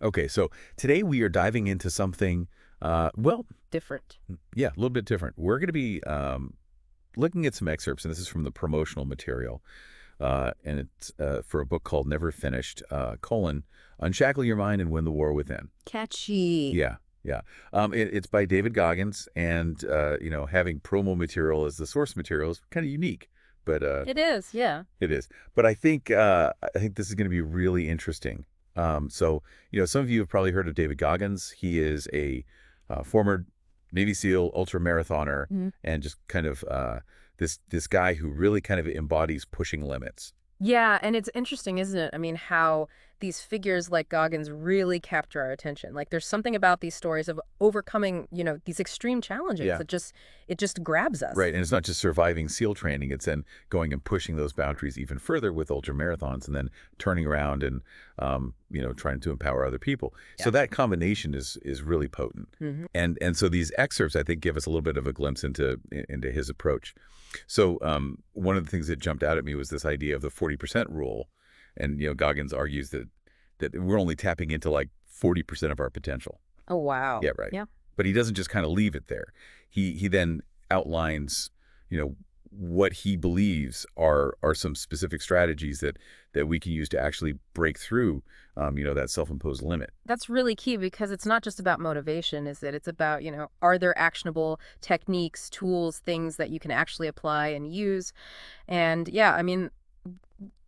Okay, so today we are diving into something, well, Different. yeah, a little bit different. We're going to be looking at some excerpts, and this is from the promotional material, and it's for a book called Never Finished, Unshackle Your Mind and Win the War Within. Catchy. Yeah, yeah. It's by David Goggins, and, having promo material as the source material is kind of unique, but It is, yeah. it is. But I think this is going to be really interesting. Some of you have probably heard of David Goggins. He is a former Navy SEAL ultra marathoner, Mhm. and just kind of this guy who really kind of embodies pushing limits. Yeah, and it's interesting, isn't it? I mean, how these figures like Goggins really capture our attention. Like there's something about these stories of overcoming, these extreme challenges Yeah. that just grabs us. Right, and it's not just surviving SEAL training, it's then going and pushing those boundaries even further with ultra marathons and then turning around and, trying to empower other people. So Yeah. that combination is really potent. Hmm. And so these excerpts, I think, give us a little bit of a glimpse into his approach. So one of the things that jumped out at me was this idea of the 40% rule. And, Goggins argues that we're only tapping into like 40% of our potential. Oh, wow. Yeah, right. Yeah. But he doesn't just kind of leave it there. He then outlines, what he believes are some specific strategies that we can use to actually break through, that self-imposed limit. That's really key because it's not just about motivation, is it? It's about, are there actionable techniques, tools, things that you can actually apply and use? And yeah, I mean,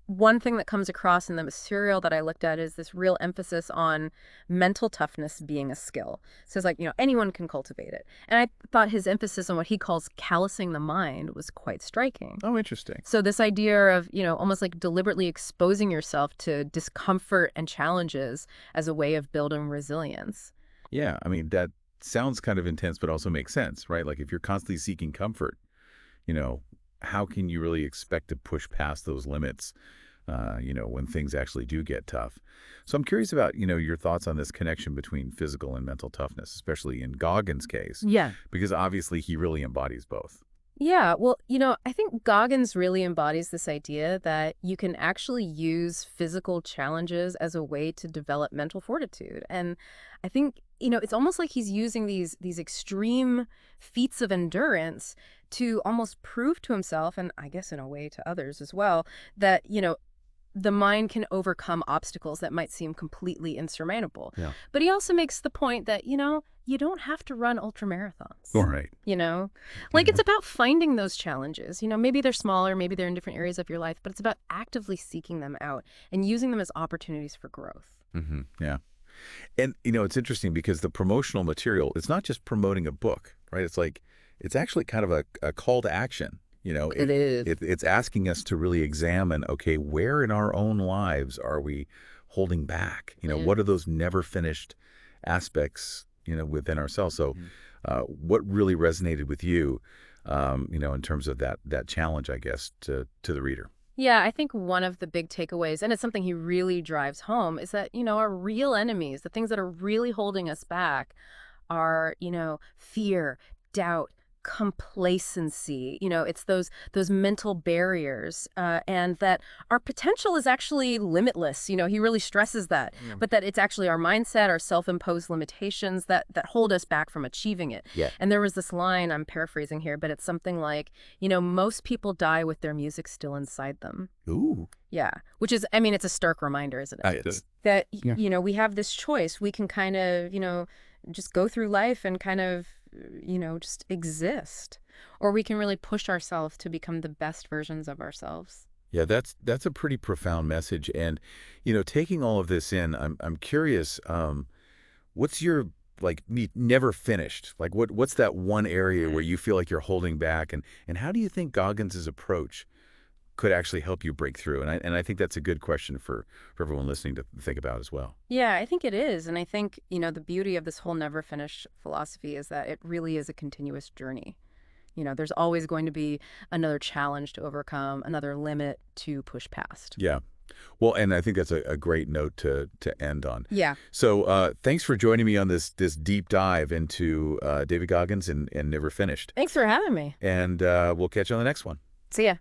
one thing that comes across in the material that I looked at is this real emphasis on mental toughness being a skill. So it's like, anyone can cultivate it. And I thought his emphasis on what he calls callousing the mind was quite striking. Oh, interesting. So this idea of, almost like deliberately exposing yourself to discomfort and challenges as a way of building resilience. Yeah, I mean, that sounds kind of intense, but also makes sense, right? Like if you're constantly seeking comfort, you know, how can you really expect to push past those limits, when things actually do get tough? So I'm curious about, your thoughts on this connection between physical and mental toughness, especially in Goggins' case, Yeah. because obviously he really embodies both. Yeah, well, I think Goggins really embodies this idea that you can actually use physical challenges as a way to develop mental fortitude. And I think, it's almost like he's using these extreme feats of endurance to almost prove to himself, and I guess in a way to others as well, that, the mind can overcome obstacles that might seem completely insurmountable. Yeah. But he also makes the point that, you don't have to run ultra marathons. All right. Like it's about finding those challenges. Maybe they're smaller, maybe they're in different areas of your life, but it's about actively seeking them out and using them as opportunities for growth. Yeah. And, it's interesting because the promotional material, it's not just promoting a book, right? It's actually kind of a call to action. It is. It's asking us to really examine, okay, where in our own lives are we holding back? Yeah. What are those never finished aspects, within ourselves? So Mhm. what really resonated with you, in terms of that challenge, I guess, to the reader? Yeah, I think one of the big takeaways, and it's something he really drives home, is that, our real enemies, the things that are really holding us back are, fear, doubt, complacency. It's those mental barriers, and that our potential is actually limitless. He really stresses that, Yeah. but that it's actually our mindset, our self-imposed limitations that hold us back from achieving it. Yeah. And there was this line, I'm paraphrasing here, but it's something like, most people die with their music still inside them. Ooh. Yeah, which is, I mean, it's a stark reminder, isn't it? It is. That, Yeah. we have this choice. We can kind of, just go through life and kind of, just exist. Or we can really push ourselves to become the best versions of ourselves. Yeah, that's a pretty profound message. And, taking all of this in, I'm curious, what's your like never finished? Like what's that one area where you feel like you're holding back, and how do you think Goggins's approach could actually help you break through? And I think that's a good question for everyone listening to think about as well. Yeah, I think it is. And I think, the beauty of this whole never finish philosophy is that it really is a continuous journey. There's always going to be another challenge to overcome, another limit to push past. Yeah. Well, and I think that's a great note to end on. Yeah. So thanks for joining me on this deep dive into David Goggins and Never Finished. Thanks for having me. And we'll catch you on the next one. See ya.